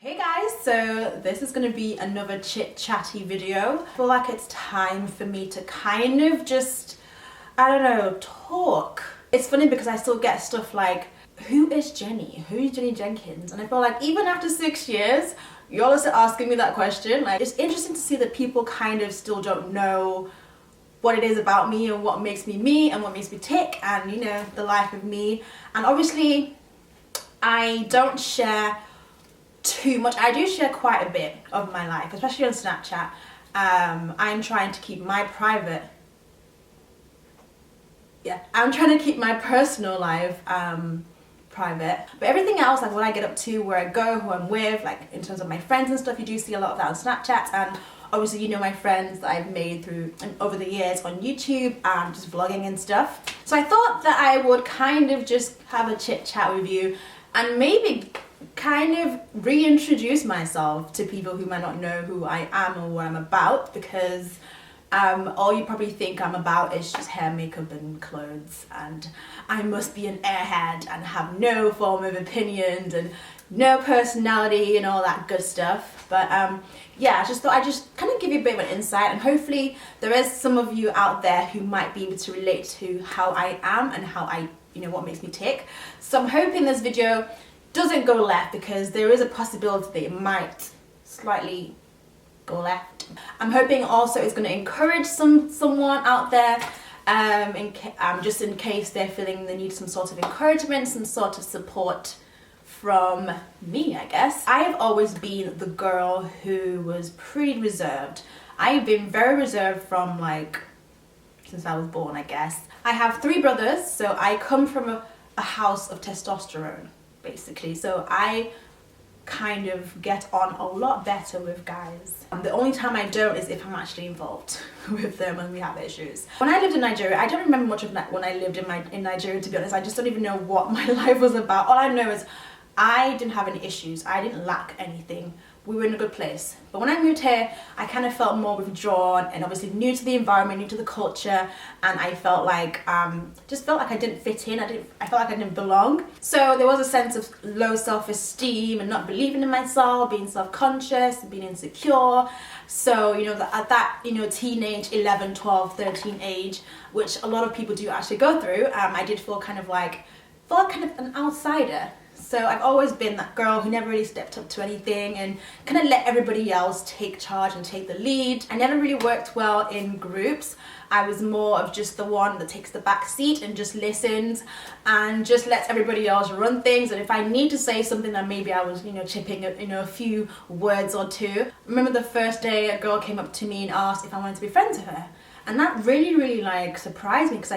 Hey guys, so this is going to be another chit-chatty video. I feel like it's time for me to kind of just, I don't know, talk. It's funny because I still get stuff like, who is Jennie? Who's Jennie Jenkins? And I feel like even after 6 years, y'all are still asking me that question. Like, it's interesting to see that people kind of still don't know what it is about me and what makes me me and what makes me tick and, you know, the life of me. And obviously, I don't share too much. I do share quite a bit of my life, especially on Snapchat. I'm trying to keep my private, I'm trying to keep my personal life private, but everything else, like what I get up to, where I go, who I'm with, like in terms of my friends and stuff, you do see a lot of that on Snapchat. And obviously, you know, my friends that I've made through over the years on YouTube and just vlogging and stuff. So I thought that I would kind of just have a chit chat with you and maybe kind of reintroduce myself to people who might not know who I am or what I'm about, because all you probably think I'm about is just hair, makeup and clothes, and I must be an airhead and have no form of opinions and no personality and all that good stuff. But yeah, I just thought I'd just kind of give you a bit of an insight, and hopefully there is some of you out there who might be able to relate to how I am and how I, you know, what makes me tick. So I'm hoping this video doesn't go left, because there is a possibility that it might slightly go left. I'm hoping also it's going to encourage someone out there, just in case they're feeling they need some sort of encouragement, some sort of support from me, I guess. I have always been the girl who was pretty reserved. I've been very reserved from like since I was born, I guess. I have 3 brothers, so I come from a house of testosterone, basically. So I kind of get on a lot better with guys. The only time I don't is if I'm actually involved with them and we have issues. When I lived in Nigeria, I don't remember much of that when I lived in Nigeria, to be honest. I just don't even know what my life was about. All I know is I didn't have any issues. I didn't lack anything. We were in a good place. But when I moved here, I kind of felt more withdrawn and obviously new to the environment, new to the culture, and I felt like, just felt like I didn't fit in. I felt like I didn't belong. So there was a sense of low self-esteem and not believing in myself, being self-conscious, being insecure. So, you know, at that, you know, teenage 11, 12, 13 age, which a lot of people do actually go through, I did feel kind of an outsider. So I've always been that girl who never really stepped up to anything and kind of let everybody else take charge and take the lead. I never really worked well in groups. I was more of just the one that takes the back seat and just listens and just lets everybody else run things. And if I need to say something, then maybe I was, you know, chipping, you know, a few words or two. I remember the first day a girl came up to me and asked if I wanted to be friends with her. And that really like surprised me, because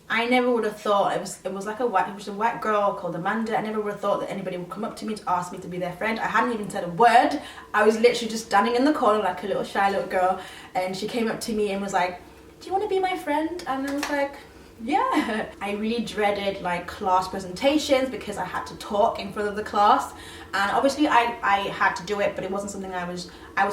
I never would have thought, it was a white girl called Amanda. I never would have thought that anybody would come up to me to ask me to be their friend. I hadn't even said a word. I was literally just standing in the corner like a little shy little girl, and she came up to me and was like, do you want to be my friend? And I was like, yeah. I really dreaded like class presentations because I had to talk in front of the class, and obviously I had to do it, but it wasn't something I was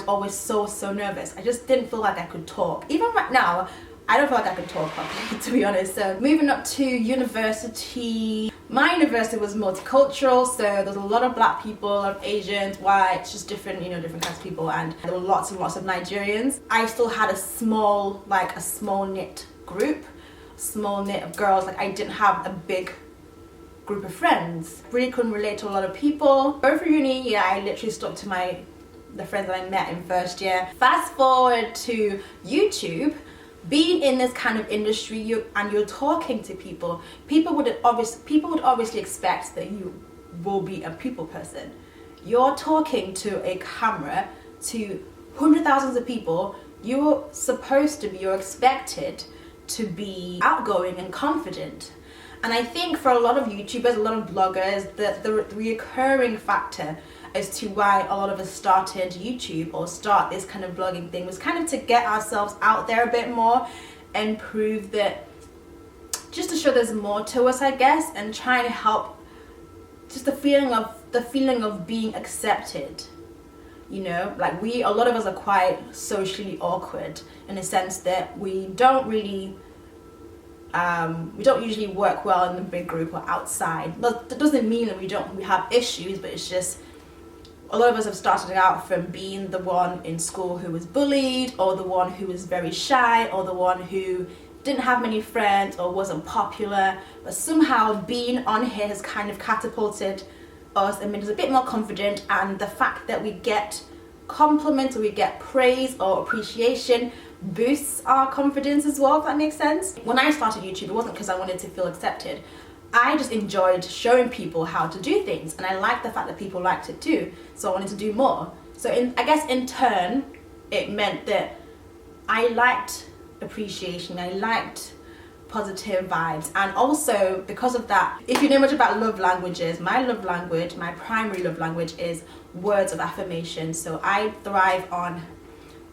always so nervous. I just didn't feel like I could talk. Even right now, I don't feel like I could talk properly, to be honest. So moving up to university, my university was multicultural, so there's a lot of black people, a lot of Asians, whites, just different, you know, different kinds of people, and there were lots and lots of Nigerians. I still had a small knit group, small knit of girls. Like, I didn't have a big group of friends. Really couldn't relate to a lot of people. Going through uni, yeah, I literally stuck to the friends that I met in first year. Fast forward to YouTube. Being in this kind of industry, you're talking to people. People would obviously expect that you will be a people person. You're talking to a camera to hundreds of thousands of people. You're expected to be outgoing and confident. And I think for a lot of YouTubers, a lot of bloggers, the recurring factor as to why a lot of us started YouTube or start this kind of blogging thing was kind of to get ourselves out there a bit more and prove that, just to show there's more to us, I guess, and trying to help just the feeling of being accepted. You know, like a lot of us are quite socially awkward in the sense that we don't usually work well in the big group or outside. That doesn't mean that we have issues, but it's just A lot of us have started out from being the one in school who was bullied, or the one who was very shy, or the one who didn't have many friends or wasn't popular, but somehow being on here has kind of catapulted us and made us a bit more confident, and the fact that we get compliments or we get praise or appreciation boosts our confidence as well, if that makes sense. When I started YouTube, it wasn't because I wanted to feel accepted. I just enjoyed showing people how to do things, and I liked the fact that people liked it too, so I wanted to do more. So I guess in turn, it meant that I liked appreciation, I liked positive vibes, and also because of that, if you know much about love languages, my love language, my primary love language is words of affirmation. So I thrive on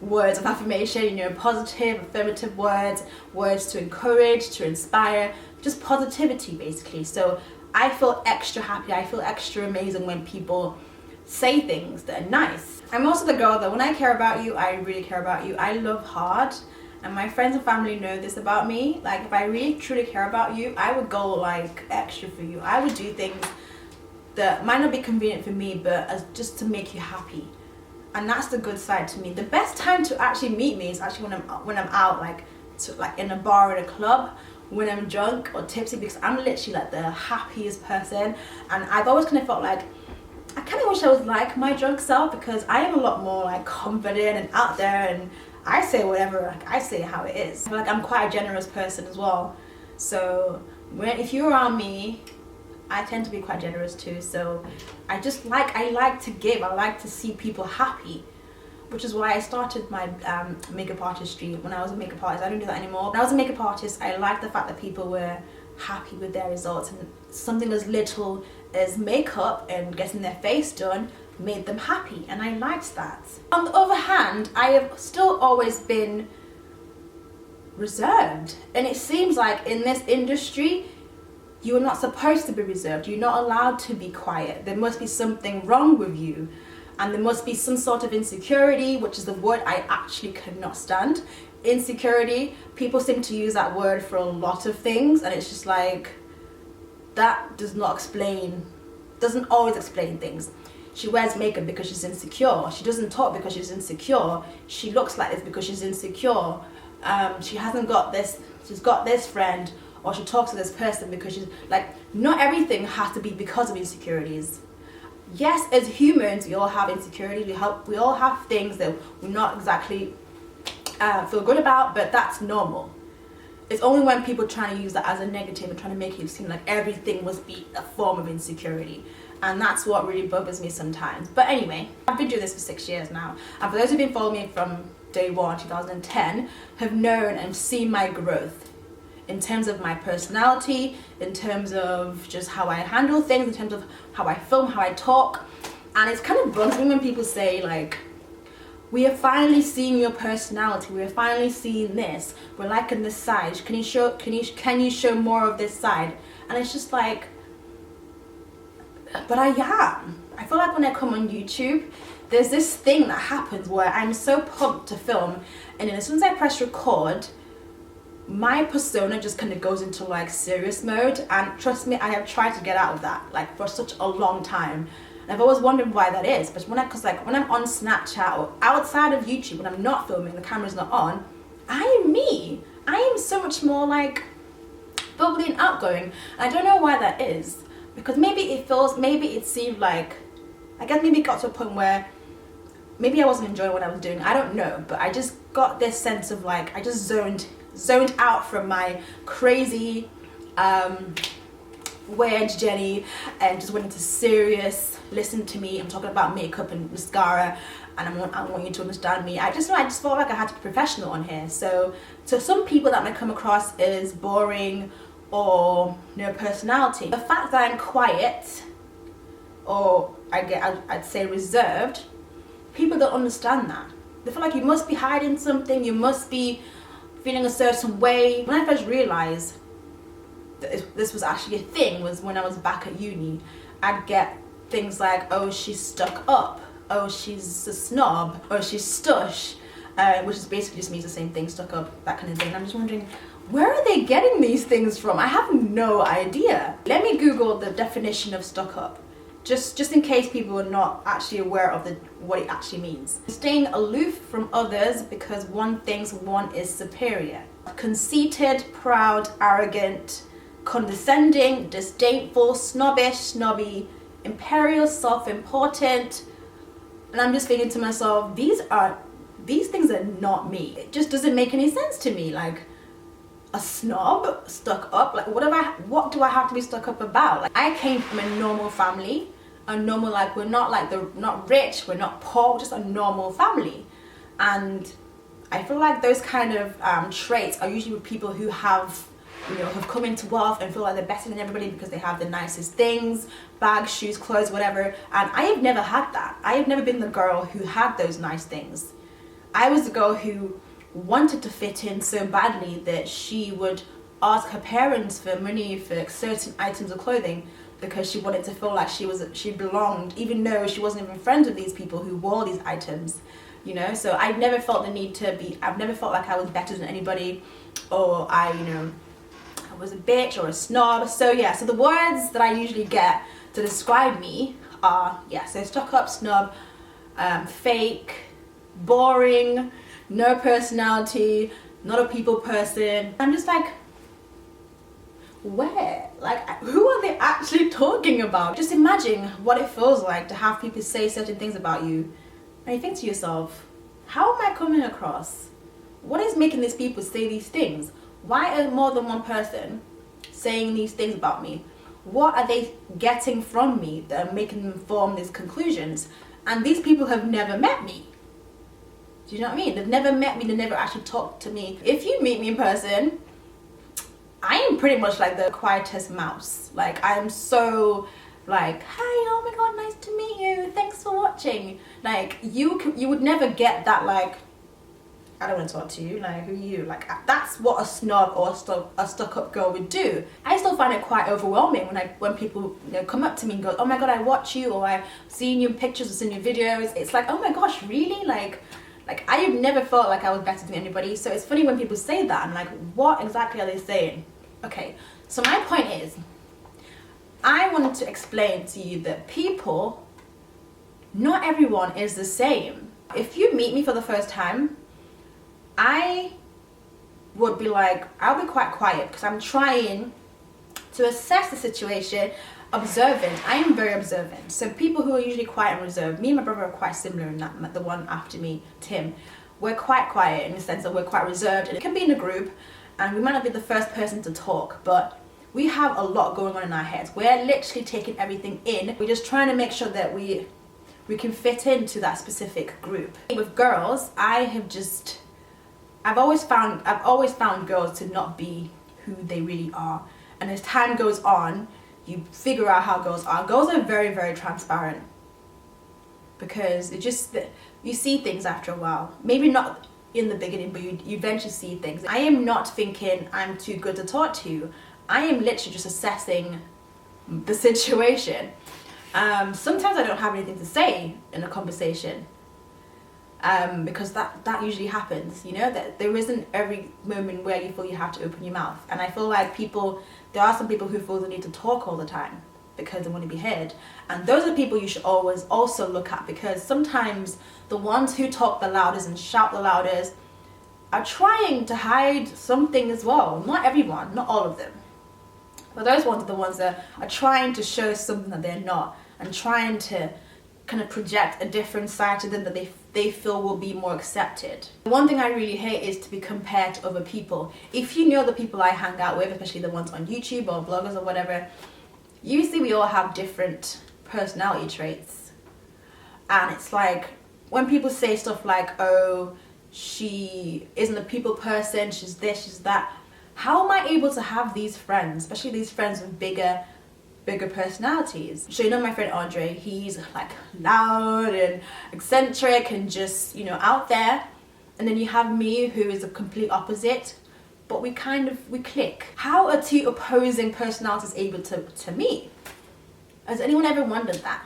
words of affirmation, you know, positive, affirmative words, words to encourage, to inspire, just positivity basically. So I feel extra happy, I feel extra amazing when people say things that are nice. I'm also the girl that when I care about you, I really care about you. I love hard, and my friends and family know this about me. Like, if I really truly care about you, I would go like extra for you. I would do things that might not be convenient for me, but as just to make you happy. And that's the good side to me. The best time to actually meet me is actually when I'm out, like in a bar or a club, when I'm drunk or tipsy, because I'm literally like the happiest person. And I've always kind of felt like I kind of wish I was like my drunk self, because I am a lot more like confident and out there, and I say whatever, like I say how it is. Like, I'm quite a generous person as well. So if you're around me, I tend to be quite generous too. So I like to give, I like to see people happy, which is why I started my makeup artistry when I was a makeup artist. I don't do that anymore. When I was a makeup artist, I liked the fact that people were happy with their results, and something as little as makeup and getting their face done made them happy, and I liked that. On the other hand, I have still always been reserved, and it seems like in this industry, you are not supposed to be reserved. You're not allowed to be quiet. There must be something wrong with you, and there must be some sort of insecurity, which is the word I actually cannot stand. Insecurity, people seem to use that word for a lot of things, and it's just like, that doesn't always explain things. She wears makeup because she's insecure. She doesn't talk because she's insecure. She looks like this because she's insecure. She hasn't got this, she's got this friend, or she talks to this person because she's like, not everything has to be because of insecurities. Yes, as humans, we all have insecurities. We all have things that we're not exactly feel good about, but that's normal. It's only when people try to use that as a negative and trying to make it seem like everything must be a form of insecurity. And that's what really buggers me sometimes. But anyway, I've been doing this for 6 years now. And for those who've been following me from day one, 2010, have known and seen my growth in terms of my personality, in terms of just how I handle things, in terms of how I film, how I talk. And it's kind of bugs me when people say like, we are finally seeing your personality, we are finally seeing this, we're liking this side, can you show more of this side? And it's just like, but I am. I feel like when I come on YouTube, there's this thing that happens where I'm so pumped to film, and then as soon as I press record, my persona just kind of goes into like serious mode. And trust me, I have tried to get out of that like for such a long time. And I've always wondered why that is. But when I'm on Snapchat or outside of YouTube, when I'm not filming, the camera's not on, I am me. I am so much more like bubbly and outgoing. And I don't know why that is. Because maybe it seemed like, I guess maybe it got to a point where maybe I wasn't enjoying what I was doing. I don't know, but I just got this sense of like, I just zoned out from my crazy, weird Jenny, and just went into serious, listen to me, I'm talking about makeup and mascara, and I want you to understand me. I just felt like I had to be professional on here. So to some people that might come across as boring or no personality, the fact that I'm quiet, or I'd say reserved, people don't understand that. They feel like you must be hiding something, you must be feeling a certain way. When I first realized that this was actually a thing was when I was back at uni. I'd get things like, oh, she's stuck up, oh, she's a snob, oh, she's stush, which is basically just means the same thing, stuck up, that kind of thing. And I'm just wondering, where are they getting these things from? I have no idea. Let me Google the definition of stuck up. just in case people are not actually aware of what it actually means. Staying aloof from others because one thinks one is superior. Conceited, proud, arrogant, condescending, disdainful, snobbish, snobby, imperial, self-important. And I'm just thinking to myself, these things are not me. It just doesn't make any sense to me. Like, a snob, stuck up, like what do I have to be stuck up about? Like, I came from a normal family, a normal, like, we're not like not rich, we're not poor, just a normal family. And I feel like those kind of traits are usually with people who have, you know, have come into wealth and feel like they're better than everybody because they have the nicest things, bags, shoes, clothes, whatever. And I have never had that. I have never been the girl who had those nice things. I was the girl who wanted to fit in so badly that she would ask her parents for money for certain items of clothing because she wanted to feel like she belonged, even though she wasn't even friends with these people who wore these items, you know. So I've never felt the need to be, I've never felt like I was better than anybody, or I was a bitch or a snob. So yeah, so the words that I usually get to describe me are, yeah, so stuck up, snob, fake, boring, no personality, not a people person. I'm just like, where? Like, who are they actually talking about? Just imagine what it feels like to have people say certain things about you, and you think to yourself, how am I coming across? What is making these people say these things? Why are more than one person saying these things about me? What are they getting from me that are making them form these conclusions? And these people have never met me. Do you know what I mean? They've never met me, they've never actually talked to me. If you meet me in person, I am pretty much like the quietest mouse. Like, I'm so like, hi, oh my god, nice to meet you, thanks for watching. Like, you would never get that, like, I don't want to talk to you, like, who are you? Like, that's what a snob or a stuck-up girl would do. I still find it quite overwhelming when people, you know, come up to me and go, oh my god, I watch you, or I've seen your pictures or seen your videos. It's like, oh my gosh, really? Like I have never felt like I was better than anybody. So it's funny when people say that. I'm like, what exactly are they saying? Okay, so my point is, I wanted to explain to you that people, not everyone is the same. If you meet me for the first time, I would be like, I'll be quite quiet because I'm trying to assess the situation, observant. I am very observant. So people who are usually quiet and reserved, me and my brother are quite similar in that, the one after me, Tim, we're quite quiet in the sense that we're quite reserved, and it can be in a group and we might not be the first person to talk, but we have a lot going on in our heads. We're literally taking everything in. We're just trying to make sure that we can fit into that specific group. With girls, I've always found girls to not be who they really are. And as time goes on, you figure out how girls are. Girls are very, very transparent. Because you see things after a while. Maybe not in the beginning, but you eventually see things. I am not thinking I'm too good to talk to. I am literally just assessing the situation. Sometimes I don't have anything to say in a conversation. Because that usually happens, you know, that there isn't every moment where you feel you have to open your mouth. And I feel like there are some people who feel the need to talk all the time because they want to be heard. And those are people you should always also look at, because sometimes the ones who talk the loudest and shout the loudest are trying to hide something as well. Not everyone, not all of them. But those ones are the ones that are trying to show something that they're not, and trying to kind of project a different side to them that they feel will be more accepted. One thing I really hate is to be compared to other people. If you know the people I hang out with, especially the ones on YouTube or bloggers or whatever, usually we all have different personality traits. And it's like, when people say stuff like, oh, she isn't a people person, she's this, she's that, how am I able to have these friends, especially these friends with bigger personalities? So, you know, my friend Andre, he's like loud and eccentric and just, you know, out there. And then you have me, who is the complete opposite, but we click. How are two opposing personalities able to meet? Has anyone ever wondered that?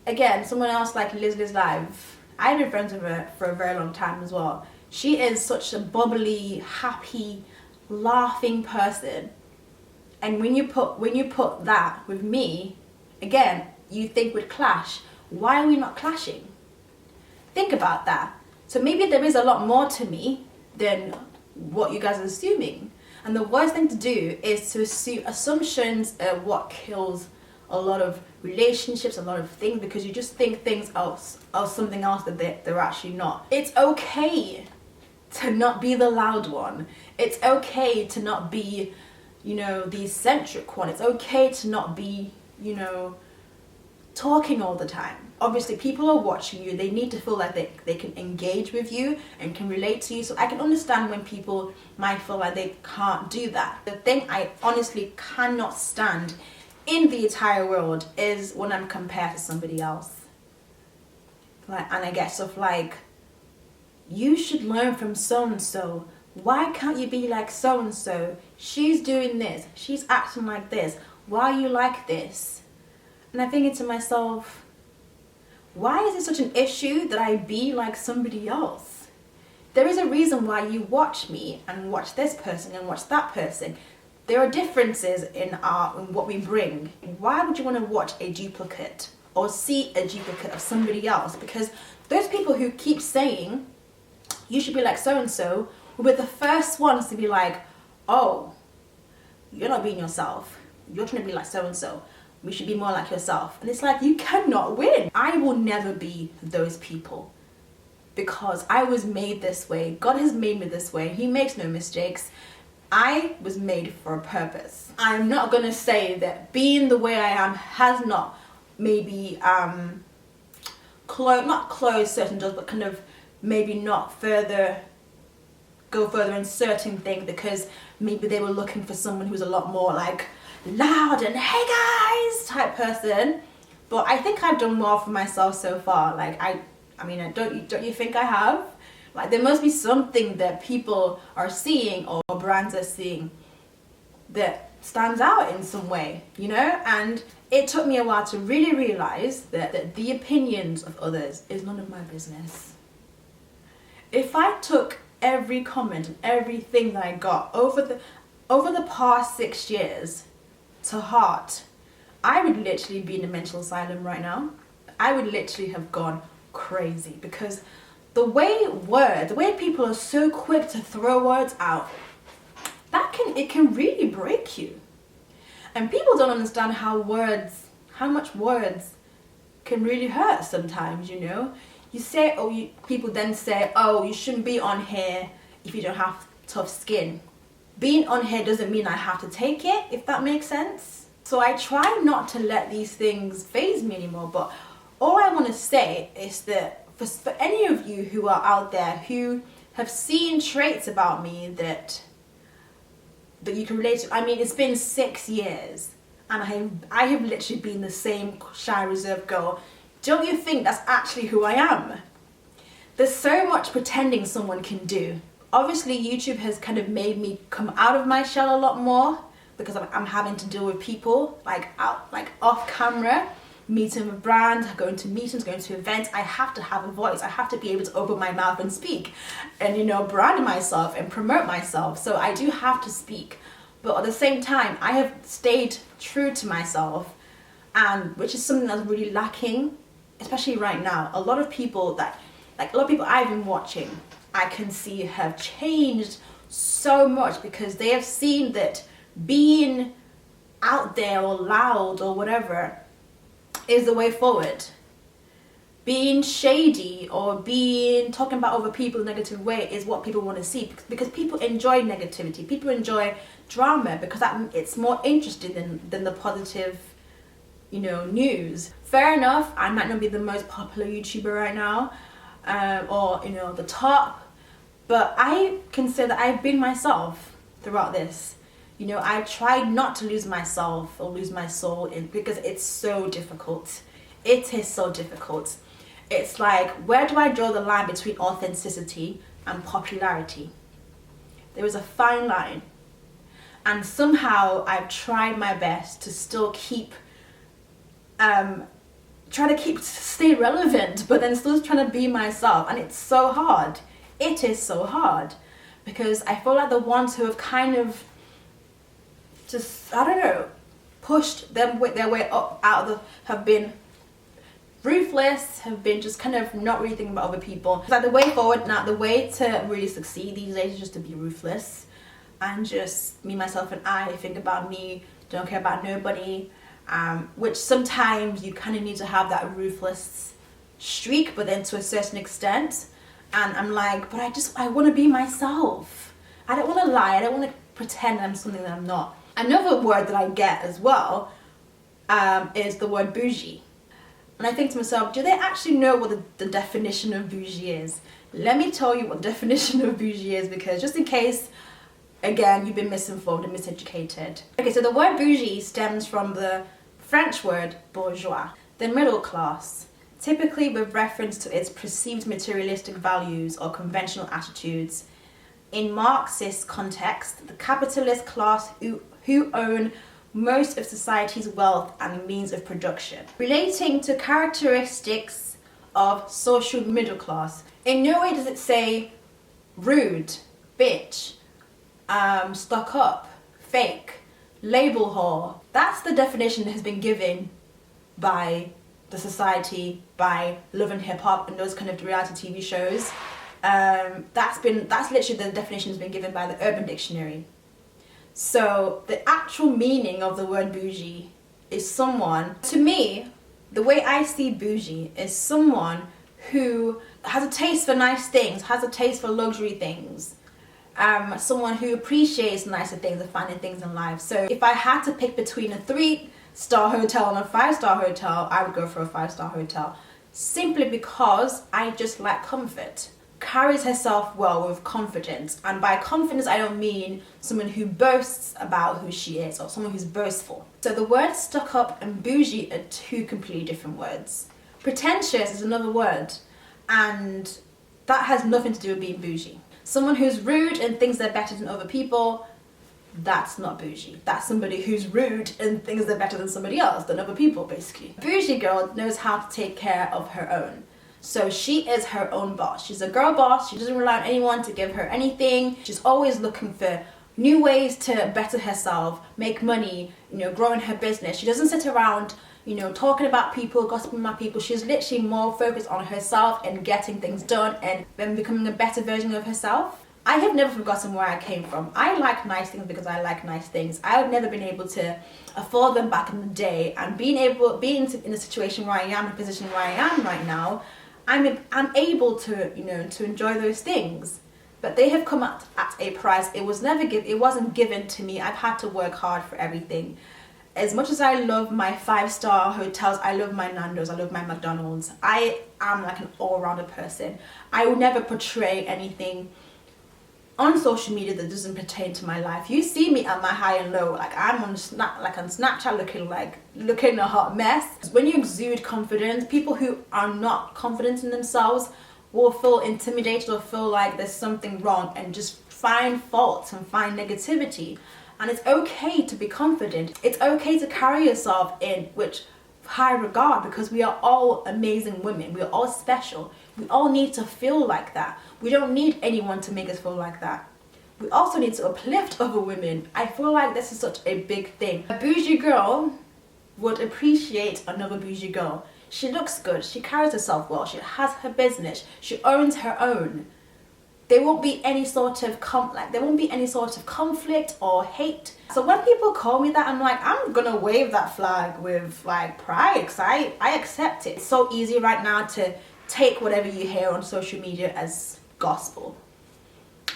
Again, someone else like Liz Live, I've been friends with her for a very long time as well. She is such a bubbly, happy, laughing person. And when you put that with me, again, you think would clash, why are we not clashing? Think about that. So maybe there is a lot more to me than what you guys are assuming. And the worst thing to do is to assume. Assumptions are what kills a lot of relationships, a lot of things, because you just think things else are something else that they're actually not. It's okay to not be the loud one. It's okay to not be, you know, the eccentric one. It's okay to not be, you know, talking all the time. Obviously, people are watching you. They need to feel like they can engage with you and can relate to you. So I can understand when people might feel like they can't do that. The thing I honestly cannot stand in the entire world is when I'm compared to somebody else. Like, and I get stuff like, you should learn from so-and-so. Why can't you be like so-and-so? She's doing this. She's acting like this. Why are you like this? And I'm thinking to myself, why is it such an issue that I be like somebody else? There is a reason why you watch me and watch this person and watch that person. There are differences in what we bring. Why would you want to watch a duplicate or see a duplicate of somebody else? Because those people who keep saying, you should be like so-and-so, will be the first ones to be like, oh, you're not being yourself. You're trying to be like so-and-so. We should be more like yourself. And it's like, you cannot win. I will never be those people because I was made this way. God has made me this way. He makes no mistakes. I was made for a purpose. I'm not gonna say that being the way I am has not maybe not closed certain doors, but kind of maybe not go further in certain things because maybe they were looking for someone who's a lot more like loud and hey guys type person. But I think I've done more for myself so far. Like I mean, don't you think I have? Like there must be something that people are seeing or brands are seeing that stands out in some way, you know? And it took me a while to really realize that the opinions of others is none of my business. If I took every comment and everything that I got over the past 6 years to heart, I would literally be in a mental asylum right now. I would literally have gone crazy because the way people are so quick to throw words out, it can really break you. And people don't understand how much words can really hurt sometimes, you know? You say, people then say, oh, you shouldn't be on here if you don't have tough skin. Being on here doesn't mean I have to take it, if that makes sense. So I try not to let these things faze me anymore, but all I want to say is that for any of you who are out there who have seen traits about me that you can relate to, I mean, it's been 6 years and I have literally been the same shy, reserved girl. Don't you think that's actually who I am? There's so much pretending someone can do. Obviously, YouTube has kind of made me come out of my shell a lot more because I'm having to deal with people like off camera, meeting with brands, going to meetings, going to events. I have to have a voice. I have to be able to open my mouth and speak and, you know, brand myself and promote myself. So I do have to speak. But at the same time, I have stayed true to myself, and which is something that's really lacking, especially right now. A lot of people I've been watching, I can see have changed so much because they have seen that being out there or loud or whatever is the way forward. Being shady or talking about other people in a negative way is what people want to see because people enjoy negativity. People enjoy drama because it's more interesting than the positive, you know, news. Fair enough, I might not be the most popular YouTuber right now, or, you know, the top, but I can say that I've been myself throughout this. You know, I tried not to lose myself or lose my soul because it's so difficult. It is so difficult. It's like, where do I draw the line between authenticity and popularity? There is a fine line. And somehow I've tried my best to still stay relevant, but then still trying to be myself. And it's so hard. It is so hard because I feel like the ones who have kind of just, I don't know, pushed their way up have been ruthless, have been just kind of not really thinking about other people. It's like the way forward now, the way to really succeed these days is just to be ruthless and just me, myself and I, think about me, don't care about nobody, which sometimes you kind of need to have that ruthless streak, but then to a certain extent. And I'm like, but I want to be myself. I don't want to lie. I don't want to pretend I'm something that I'm not. Another word that I get as well is the word bougie. And I think to myself, do they actually know what the definition of bougie is? Let me tell you what the definition of bougie is, because just in case, again, you've been misinformed and miseducated. Okay, so the word bougie stems from the French word bourgeois, the middle class, typically with reference to its perceived materialistic values or conventional attitudes. In Marxist context, the capitalist class who own most of society's wealth and means of production, relating to characteristics of social middle class. In no way does it say rude, bitch, stuck up, fake, label whore. That's the definition that has been given by the society, by Love and Hip Hop and those kind of reality TV shows. That's literally the definition has been given by the Urban Dictionary. So the actual meaning of the word bougie is someone, to me, the way I see bougie is someone who has a taste for nice things, has a taste for luxury things, someone who appreciates nicer things and finer things in life. So if I had to pick between a 3-star hotel and a 5-star hotel, I would go for a 5-star hotel, simply because I just like comfort. Carries herself well with confidence, and by confidence I don't mean someone who boasts about who she is or someone who's boastful. So the words stuck up and bougie are two completely different words. Pretentious is another word, and that has nothing to do with being bougie. Someone who's rude and thinks they're better than other people, that's not bougie. That's somebody who's rude and thinks they're better than somebody else, than other people basically. A bougie girl knows how to take care of her own. So she is her own boss. She's a girl boss. She doesn't rely on anyone to give her anything. She's always looking for new ways to better herself, make money, grow in her business. She doesn't sit around, talking about people, gossiping about people. She's literally more focused on herself and getting things done and then becoming a better version of herself. I have never forgotten where I came from. I like nice things because I like nice things. I have never been able to afford them back in the day, and being in a situation where I am, in a position where I am right now, I'm able to to enjoy those things, but they have come at a price. It wasn't given to me. I've had to work hard for everything. As much as I love my 5-star hotels, I love my Nando's, I love my McDonald's. I am like an all-rounder person. I will never portray anything on social media that doesn't pertain to my life. You see me at my high and low, like I'm on Snapchat looking a hot mess. When you exude confidence, people who are not confident in themselves will feel intimidated or feel like there's something wrong and just find faults and find negativity. And it's okay to be confident. It's okay to carry yourself in high regard, because we are all amazing women. We are all special. We all need to feel like that. We don't need anyone to make us feel like that. We also need to uplift other women. I feel like this is such a big thing. A bougie girl would appreciate another bougie girl. She looks good. She carries herself well. She has her business. She owns her own. There won't be any sort of conflict or hate. So when people call me that, I'm like, I'm gonna wave that flag with pride, because I accept it. It's so easy right now to take whatever you hear on social media as gospel.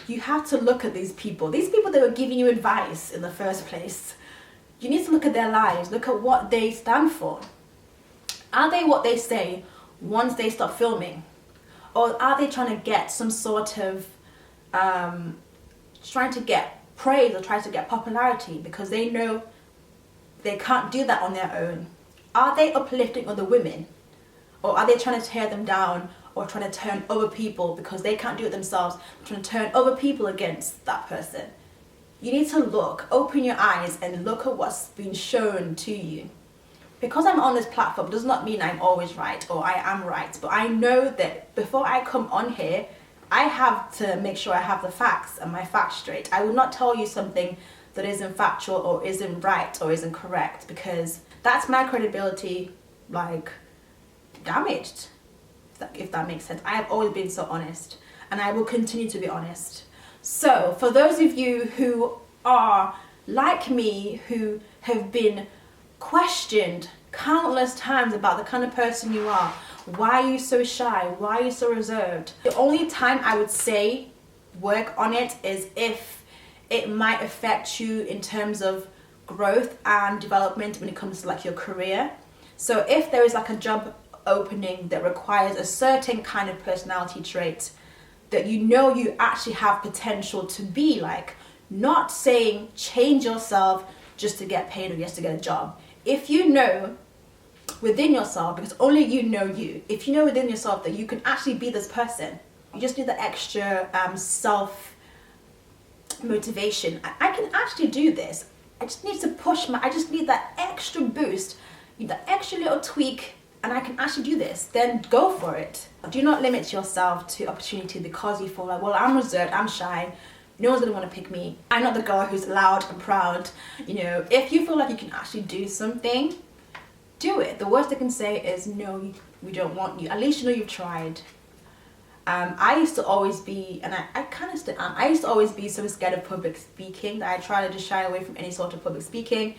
You have to look at these people that were giving you advice in the first place. You need to look at their lives, look at what they stand for. Are they what they say once they stop filming? Or are they trying to get some sort of, trying to get praise or trying to get popularity because they know they can't do that on their own? Are they uplifting other women? Or are they trying to tear them down or trying to turn other people, because they can't do it themselves, trying to turn other people against that person? You need to open your eyes and look at what's being shown to you. Because I'm on this platform does not mean I'm always right or I am right, but I know that before I come on here, I have to make sure I have the facts and my facts straight. I will not tell you something that isn't factual or isn't right or isn't correct, because that's my credibility, damaged, if that makes sense. I have always been so honest, and I will continue to be honest. So for those of you who are like me, who have been questioned countless times about the kind of person you are, why are you so shy, why are you so reserved, the only time I would say work on it is if it might affect you in terms of growth and development when it comes to like your career. So if there is like a job opening that requires a certain kind of personality trait that you know you actually have potential to be like, not saying change yourself just to get paid or just to get a job. If you know within yourself, because only you know you, if you know within yourself that you can actually be this person, you just need the extra self motivation. I can actually do this. I just need to push I just need that extra boost, that extra little tweak, and I can actually do this. Then go for it. Do not limit yourself to opportunity because you feel like, well, I'm reserved, I'm shy, no one's gonna want to pick me, I'm not the girl who's loud and proud. You know, if you feel like you can actually do something, do it. The worst they can say is no, we don't want you. At least you know you've tried. I used to always be, and I kind of still am, I used to always be so scared of public speaking that I tried to just shy away from any sort of public speaking.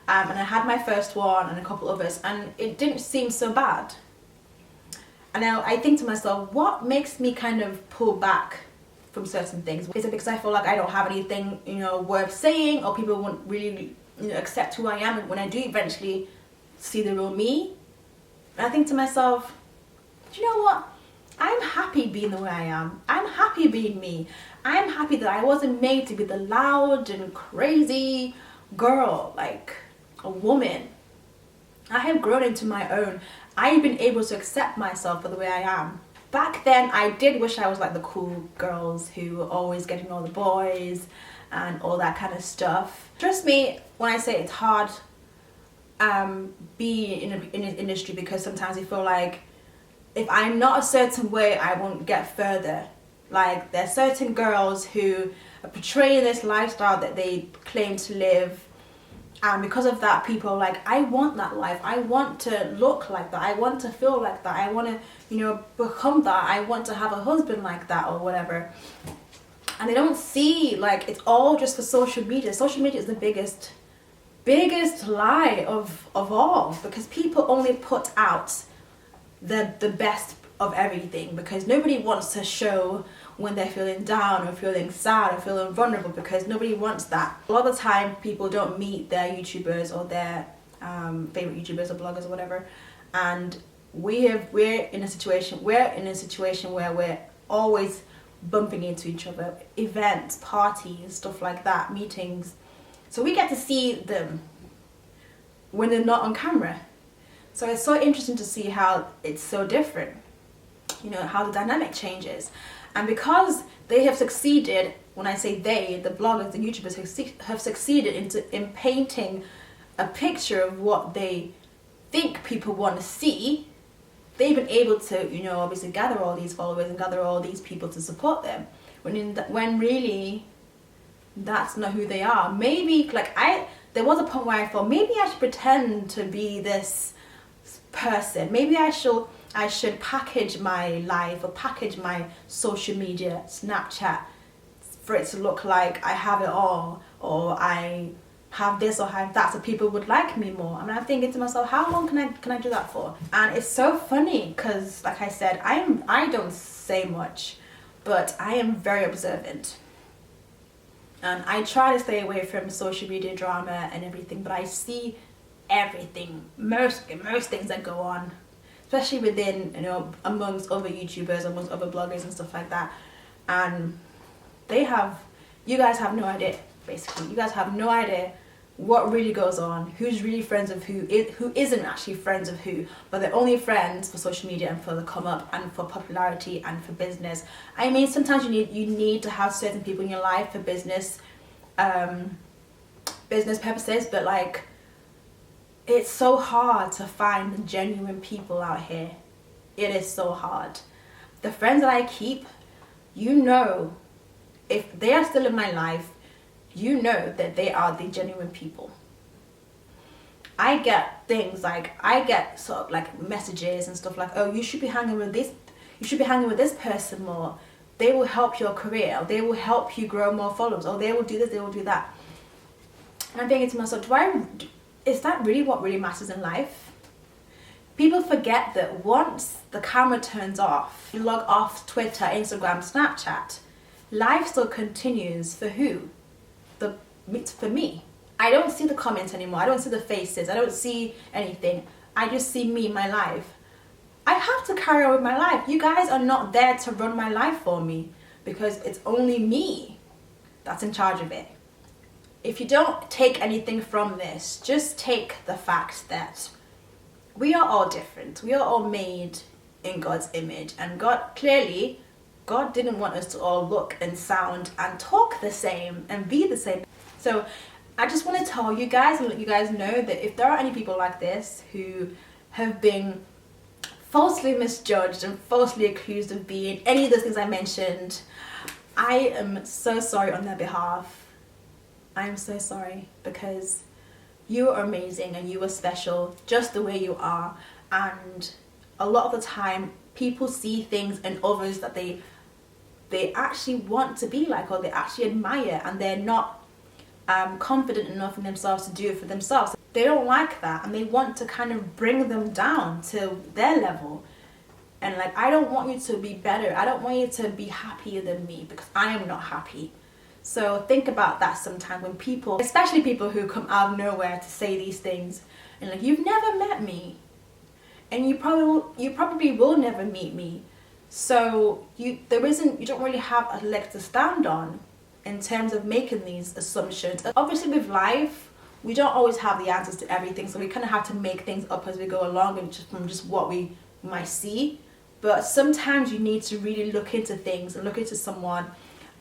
And I had my first one and a couple others, and it didn't seem so bad. And now I think to myself, what makes me kind of pull back from certain things? Is it because I feel like I don't have anything, you know, worth saying, or people won't really, you know, accept who I am when I do eventually see the real me? And I think to myself, do you know what? I'm happy being the way I am. I'm happy being me. I'm happy that I wasn't made to be the loud and crazy girl, like a woman. I have grown into my own. I've been able to accept myself for the way I am. Back then, I did wish I was like the cool girls who were always getting all the boys and all that kind of stuff. Trust me when I say it's hard being in an industry, because sometimes you feel like if I'm not a certain way, I won't get further. Like, there's certain girls who are portraying this lifestyle that they claim to live, and because of that, people are like, I want that life, I want to look like that, I want to feel like that, I want to, you know, become that, I want to have a husband like that, or whatever. And they don't see, like, it's all just for social media. Social media is the biggest lie of all, because people only put out the best of everything, because nobody wants to show when they're feeling down or feeling sad or feeling vulnerable, because nobody wants that. A lot of the time people don't meet their YouTubers or their favorite YouTubers or bloggers or whatever, and we're in a situation where we're always bumping into each other, events, parties, stuff like that, meetings, so we get to see them when they're not on camera. So it's so interesting to see how it's so different, you know, how the dynamic changes. And because they have succeeded, when I say they, the bloggers, the YouTubers have succeeded in painting a picture of what they think people want to see, they've been able to, you know, obviously gather all these followers and gather all these people to support them, when really that's not who they are. Maybe, like, there was a point where I thought, maybe I should pretend to be this person. Maybe I should package my life or package my social media, Snapchat, for it to look like I have it all, or I have this or have that, so people would like me more. I mean, I'm thinking to myself, how long can I do that for? And it's so funny because, like I said, I don't say much, but I am very observant. And I try to stay away from social media drama and everything, but I see everything, most things that go on, especially within, you know, amongst other YouTubers, amongst other bloggers and stuff like that. And you guys have no idea, basically. You guys have no idea what really goes on, who's really friends with who isn't actually friends of who, but they're only friends for social media and for the come up and for popularity and for business. I mean, sometimes you need to have certain people in your life for business purposes, but like, it's so hard to find the genuine people out here. It is so hard. The friends that I keep, you know, if they are still in my life, you know that they are the genuine people. I get things like, I get sort of like messages and stuff like, oh, you should be hanging with this person more. They will help your career, or they will help you grow more followers, or they will do this, they will do that. And I'm thinking to myself, is that really what really matters in life? People forget that once the camera turns off, you log off Twitter, Instagram, Snapchat, life still continues for who? For me. I don't see the comments anymore. I don't see the faces. I don't see anything. I just see me, my life. I have to carry on with my life. You guys are not there to run my life for me, because it's only me that's in charge of it. If you don't take anything from this, just take the fact that we are all different. We are all made in God's image, and God didn't want us to all look and sound and talk the same and be the same. So I just want to tell you guys and let you guys know that if there are any people like this who have been falsely misjudged and falsely accused of being any of those things I mentioned, I am so sorry on their behalf. I am so sorry, because you are amazing and you are special just the way you are. And a lot of the time people see things in others that they actually want to be like, or they actually admire, and they're not confident enough in themselves to do it for themselves. They don't like that, and they want to kind of bring them down to their level. And like, I don't want you to be better. I don't want you to be happier than me, because I am not happy. So think about that sometimes when people, especially people who come out of nowhere to say these things, and like, you've never met me, and you probably will never meet me. So you don't really have a leg to stand on in terms of making these assumptions. Obviously with life, we don't always have the answers to everything, so we kind of have to make things up as we go along, and from just what we might see. But sometimes you need to really look into things and look into someone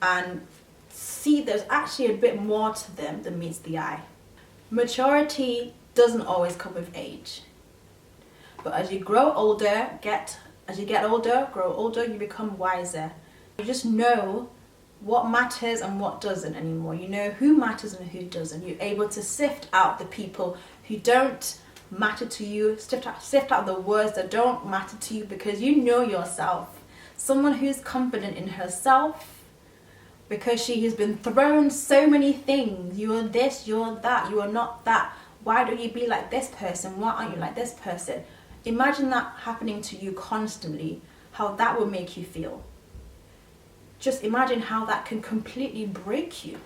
and see there's actually a bit more to them than meets the eye. Maturity doesn't always come with age, but as you grow older, grow older, you become wiser. You just know what matters and what doesn't anymore. You know who matters and who doesn't. You're able to sift out the people who don't matter to you, sift out the words that don't matter to you, because you know yourself. Someone who's confident in herself, because she has been thrown so many things. You are this, you're that, you are not that. Why don't you be like this person? Why aren't you like this person? Imagine that happening to you constantly, how that will make you feel. Just imagine how that can completely break you.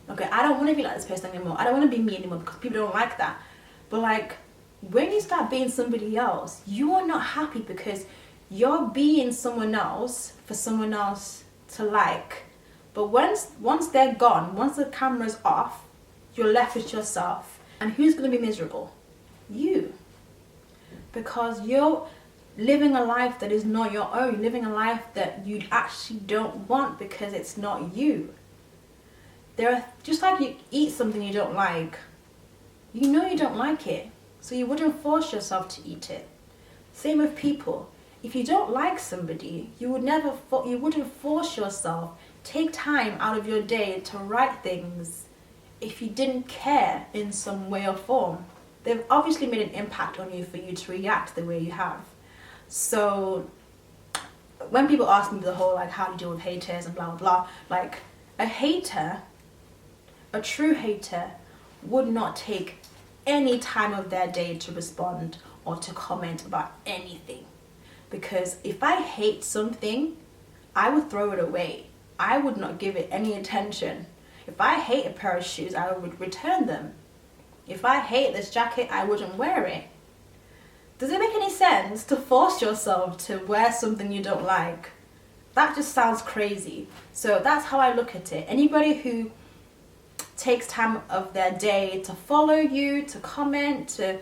Okay, I don't want to be like this person anymore. I don't want to be me anymore, because people don't like that. But like, when you start being somebody else, you are not happy, because you're being someone else for someone else to like. But once they're gone, once the camera's off, you're left with yourself. And who's going to be miserable? You. Because you're living a life that is not your own. You're living a life that you actually don't want, because it's not you. Just like you eat something you don't like, you know you don't like it, so you wouldn't force yourself to eat it. Same with people. If you don't like somebody, you wouldn't force yourself. Take time out of your day to write things if you didn't care in some way or form. They've obviously made an impact on you for you to react the way you have. So when people ask me the whole like, how do you deal with haters and blah blah blah, like, a hater, a true hater, would not take any time of their day to respond or to comment about anything. Because if I hate something, I would throw it away. I would not give it any attention. If I hate a pair of shoes, I would return them. If I hate this jacket, I wouldn't wear it. Does it make any sense to force yourself to wear something you don't like? That just sounds crazy. So that's how I look at it. Anybody who takes time of their day to follow you, to comment, to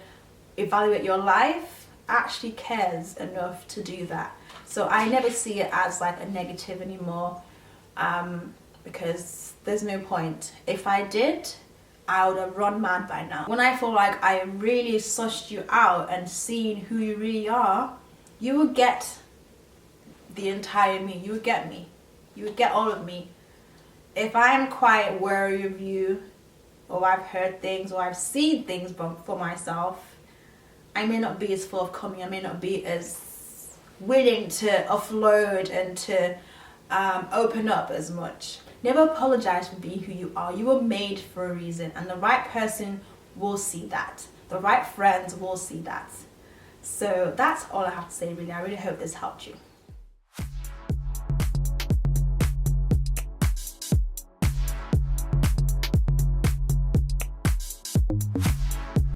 evaluate your life, actually cares enough to do that. So I never see it as like a negative anymore, because there's no point. If I did, I would have run mad by now. When I feel like I really sussed you out and seen who you really are, you would get the entire me. You would get me. You would get all of me. If I'm quite wary of you or I've heard things, or I've seen things for myself, I may not be as forthcoming, I may not be as willing to offload and to open up as much. Never apologize for being who you are. You were made for a reason, and the right person will see that. The right friends will see that. So that's all I have to say, really. I really hope this helped you.